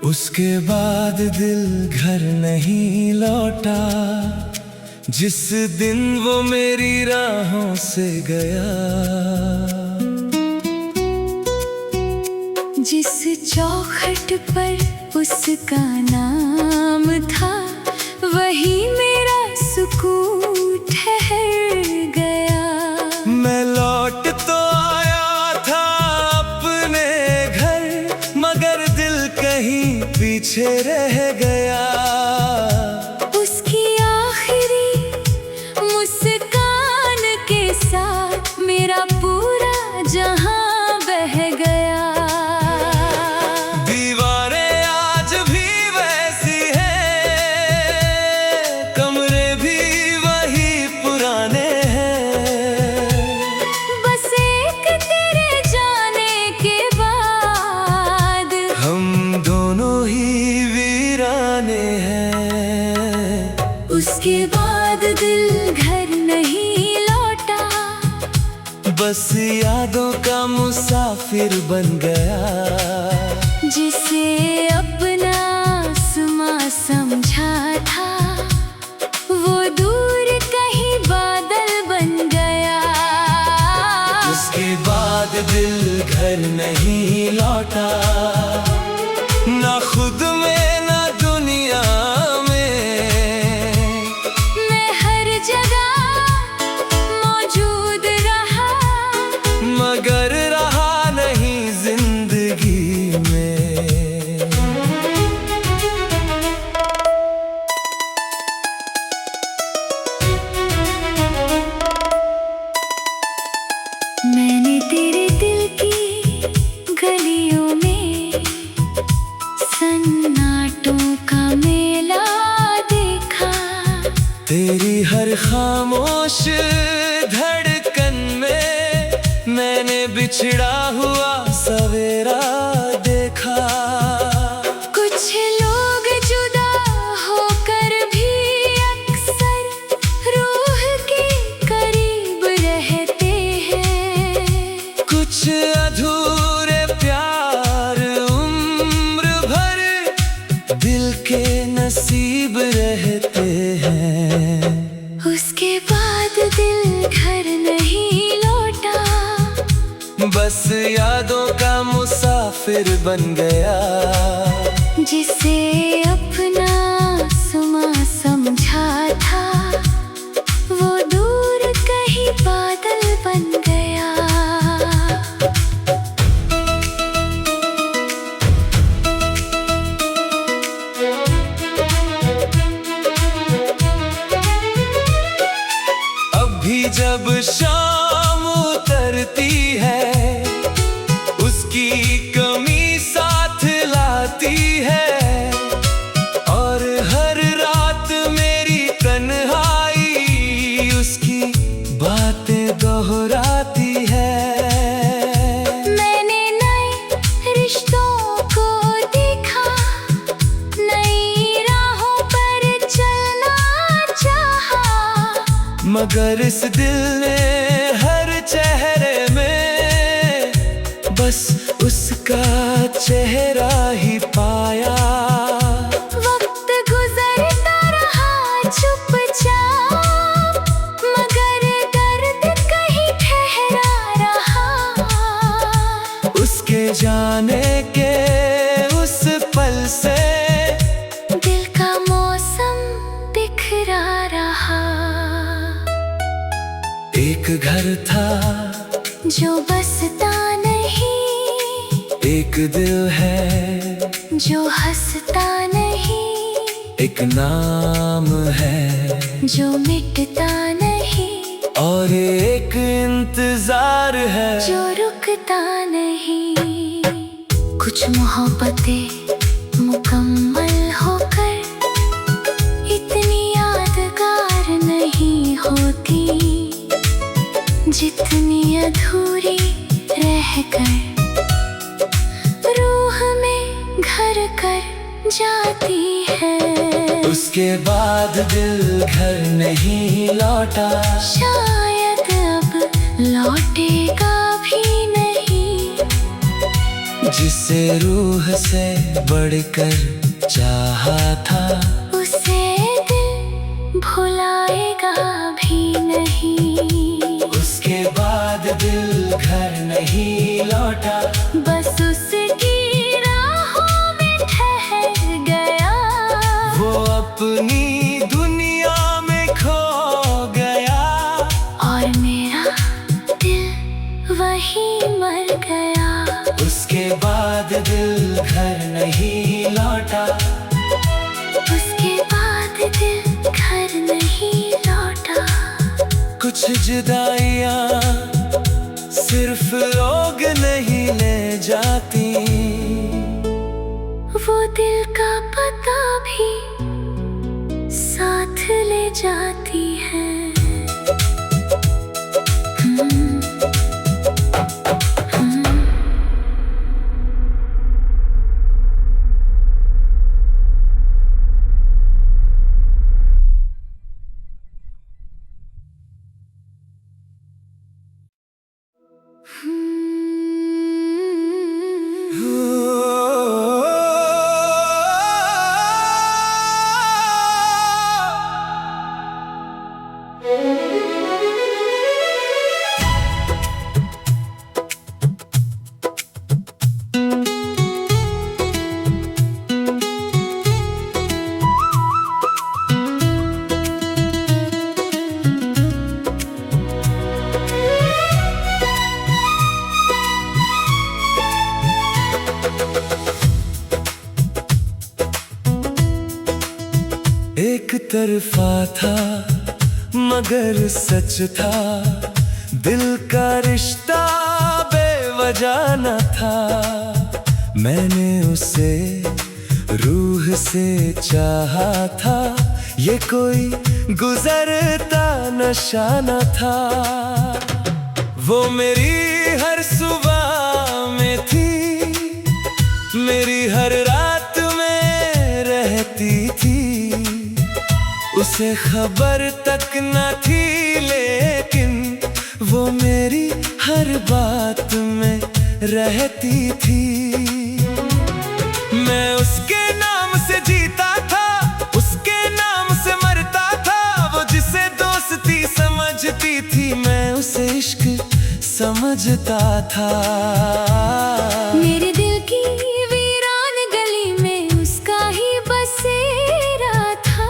उसके बाद दिल घर नहीं लौटा, जिस दिन वो मेरी राहों से गया। जिस चौखट पर उसका नाम था, वही मेरा सुकून ठहर गया। मैं लौट तो आया था अपने घर, मगर दिल कहीं पीछे रह गया। उसकी आखिरी मुस्कान के साथ मेरा पूरा जहां बह गया। दीवारें आज भी वैसी हैं, कमरे भी वही पुराने हैं। बस एक तेरे जाने के बाद हम दोनों ही वीराने हैं। उसके बाद दिल घर नहीं लौटा, बस यादों का मुसाफिर बन गया। जिसे अपना आसमां समझा था, वो दूर कहीं बादल बन गया। उसके बाद दिल घर नहीं लौटा, ना खुद में ना दुनिया में। मैं हर जगह मौजूद रहा, मगर रहा नहीं जिंदगी में। मैंने तेरे दिल की गलियों में सन्नाटों का मेला देखा। तेरी हर खामोश धड़कन में मैंने बिछड़ा हुआ सवेरा देखा। कुछ लोग जुदा होकर भी अक्सर रूह के करीब रहते हैं। कुछ अधूरे प्यार उम्र भर दिल के नसीब रहते हैं। उसके बाद दिल घर नहीं लौटा, बस यादों का मुसाफिर बन गया। जिसे अपना आसमां समझा था, वो दूर कहीं बादल बन गया। अब भी जब शाम उतरती है, उसकी कमी साथ लाती है। और हर रात मेरी तन्हाई उसकी बातें दोहराती है। मैंने नए रिश्तों को देखा, नई राहों पर चलना चाहा। मगर इस दिल ने हर चेहरे में बस उसका चेहरा ही पाया। वक्त गुजरता रहा चुपचाप, मगर दर्द कहीं ठहरा रहा। उसके जाने के उस पल से दिल का मौसम बिखरा रहा। एक घर था जो बसता नहीं, एक दिल है जो हंसता नहीं, एक नाम है जो मिटता नहीं, और एक इंतजार है जो रुकता नहीं। कुछ मोहब्बतें मुकम्मल होकर इतनी यादगार नहीं होती, जितनी अधूरी रहकर रूह में घर कर जाती है। उसके बाद दिल घर नहीं लौटा, शायद अब लौटेगा भी नहीं। जिसे रूह से बढ़कर चाहा था, उसे दिल भुलाएगा भी नहीं। उसके बाद दिल घर नहीं लौटा, बस उसकी राहों में ठहर गया। वो अपनी दुनिया में खो गया, और मेरा दिल वहीं मर गया। उसके बाद दिल घर नहीं लौटा, उसके बाद दिल घर नहीं लौटा। कुछ जुदाइयाँ सिर्फ लोग नहीं ले जाती, वो दिल का पता भी साथ ले जाती है। एक तरफा था मगर सच था, दिल का रिश्ता बेवजह न था। मैंने उसे रूह से चाहा था, ये कोई गुजरता नशा न था। वो मेरी हर सुबह में थी, मेरी हर रात में रहती थी। उसे खबर तक न थी, लेकिन वो मेरी हर बात में रहती थी। मैं उसके नाम से जीता था, उसके नाम से मरता था। वो जिसे दोस्ती समझती थी, मैं उसे इश्क समझता था। मेरे दिल की वीरान गली में उसका ही बसेरा था।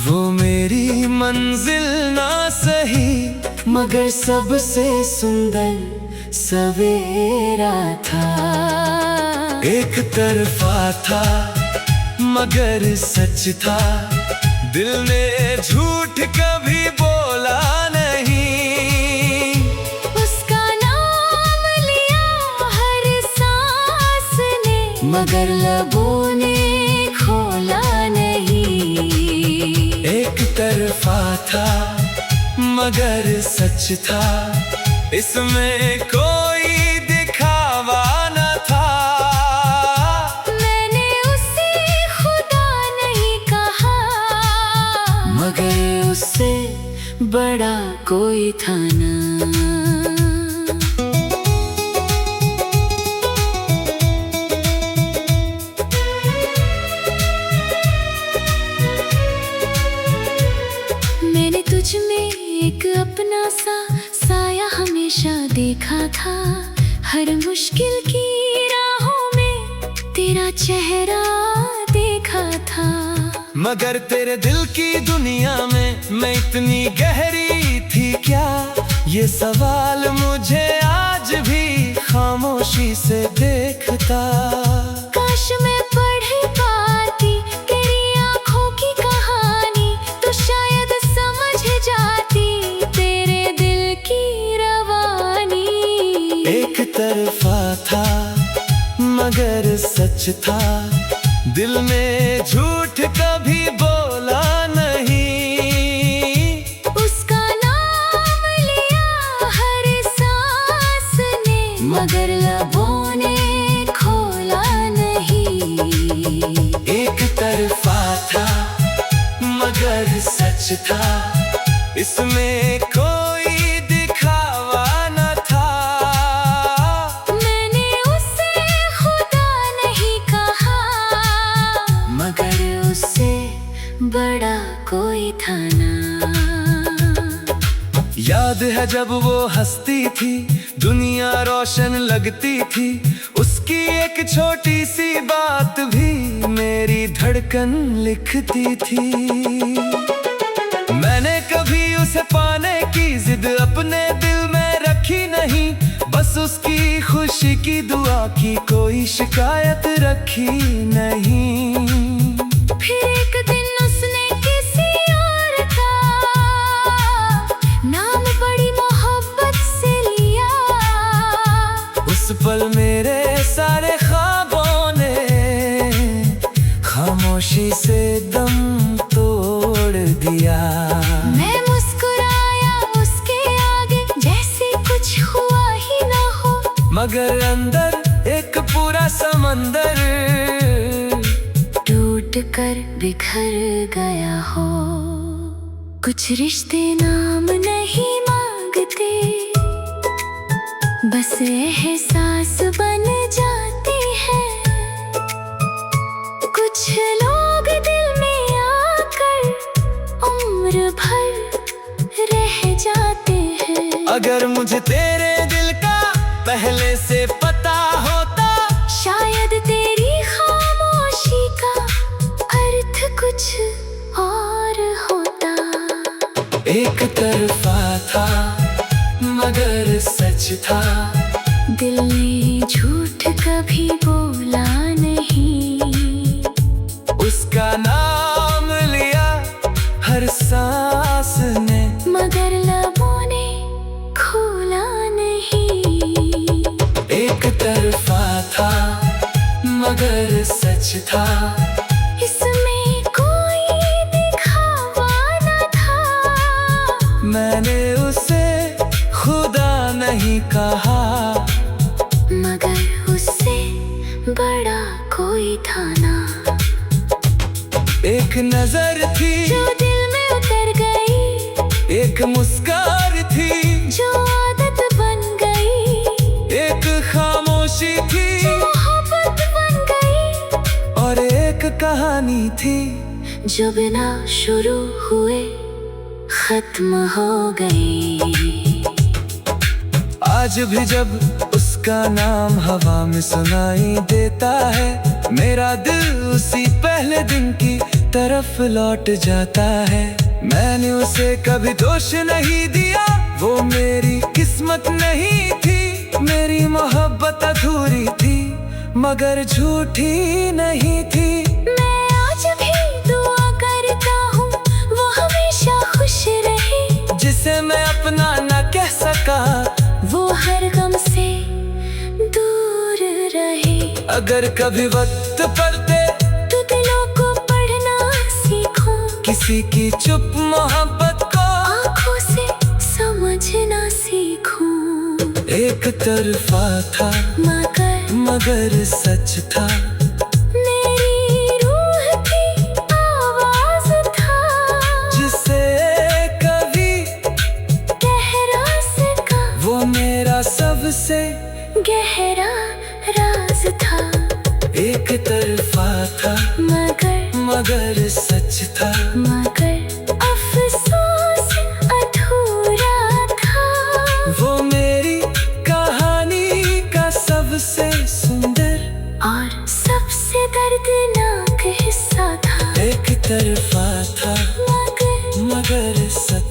वो मेरी मंजिल ना सही, मगर सबसे सुंदर सवेरा था। एक तरफा था मगर सच था, दिल ने झूठ कभी बोला नहीं। उसका नाम लिया हर सांस ने, मगर लबों ने खोला नहीं। एक तरफा था मगर सच था, इसमें कोई दिखावा न था। मैंने उसे खुदा नहीं कहा, मगर उससे बड़ा कोई था ना। मैंने तुझ में एक अपना सा साया हमेशा देखा था। हर मुश्किल की राहों में तेरा चेहरा देखा था। मगर तेरे दिल की दुनिया में मैं इतनी गहरी थी क्या, ये सवाल मुझे आज भी खामोशी से देखता। काश मैं पढ़ पाती तेरी आँखों की कहानी, तो शायद समझ जाती तेरे दिल की रवानी। एक तरफा था मगर सच था, दिल में झूठ कभी बोला नहीं। उसका नाम मगर लबों ने खोला नहीं। एक तरफा था मगर सच था, इसमें कोई दिखावा न था। मैंने उसे खुदा नहीं कहा, मगर उससे बड़ा कोई था ना। याद है जब वो हंसती थी, दुनिया रोशन लगती थी। उसकी एक छोटी सी बात भी मेरी धड़कन लिखती थी। मैंने कभी उसे पाने की जिद अपने दिल में रखी नहीं, बस उसकी खुशी की दुआ की, कोई शिकायत रखी नहीं। फिर एक दिन उसने किसी और का नाम बड़ी मोहब्बत से लिया। उस पल मेरे सारे ख्वाबों ने खामोशी से दम तोड़ दिया। मैं मुस्कुराया उसके आगे जैसे कुछ हुआ ही ना हो, मगर अंदर एक पूरा समंदर टूट कर बिखर गया हो। कुछ रिश्ते नाम नहीं मांगते, बस एहसास बन जाते हैं। कुछ लोग दिल में आकर उम्र भर रह जाते हैं। अगर मुझे तेरे दिल का पहले से पता होता, शायद तेरी खामोशी का अर्थ कुछ और होता। एक तरफा था मगर सच था, दिल ने झूठ कभी बोला नहीं। उसका नाम लिया हर सांस ने, मगर लबों ने खोला नहीं। एक तरफा था मगर सच था, इसमें कोई दिखावा न था। मैंने उसे खुदा नहीं कहा, मगर उससे बड़ा कोई था ना। एक नजर थी जो दिल में उतर गई, एक मुस्कान थी जो आदत बन गई। एक खामोशी थी जो मोहब्बत बन गई, और एक कहानी थी जो बिना शुरू हुए खत्म हो गई। आज भी जब उसका नाम हवा में सुनाई देता है, मेरा दिल उसी पहले दिन की तरफ लौट जाता है। मैंने उसे कभी दोष नहीं दिया, वो मेरी किस्मत नहीं थी। मेरी मोहब्बत अधूरी थी मगर झूठी नहीं थी। मैं आज भी दुआ करता हूँ वो हमेशा खुश रहे, जिसे मैं अपना न कह सका वो हर गम से दूर रहे। अगर कभी वक्त पड़ते तो दिलों को पढ़ना सीखो, किसी की चुप मोहब्बत को आँखों से समझना सीखूं। एक तरफा था मगर सच था, मेरी रूह की आवाज था, जिसे कभी गहरा सका वो मेरा सबसे गहरा राज था। एक तरफा था मगर सच था, मगर अफसोस अधूरा था। वो मेरी कहानी का सबसे सुंदर और सबसे दर्दनाक हिस्सा था। एक तरफा था मगर मगर सच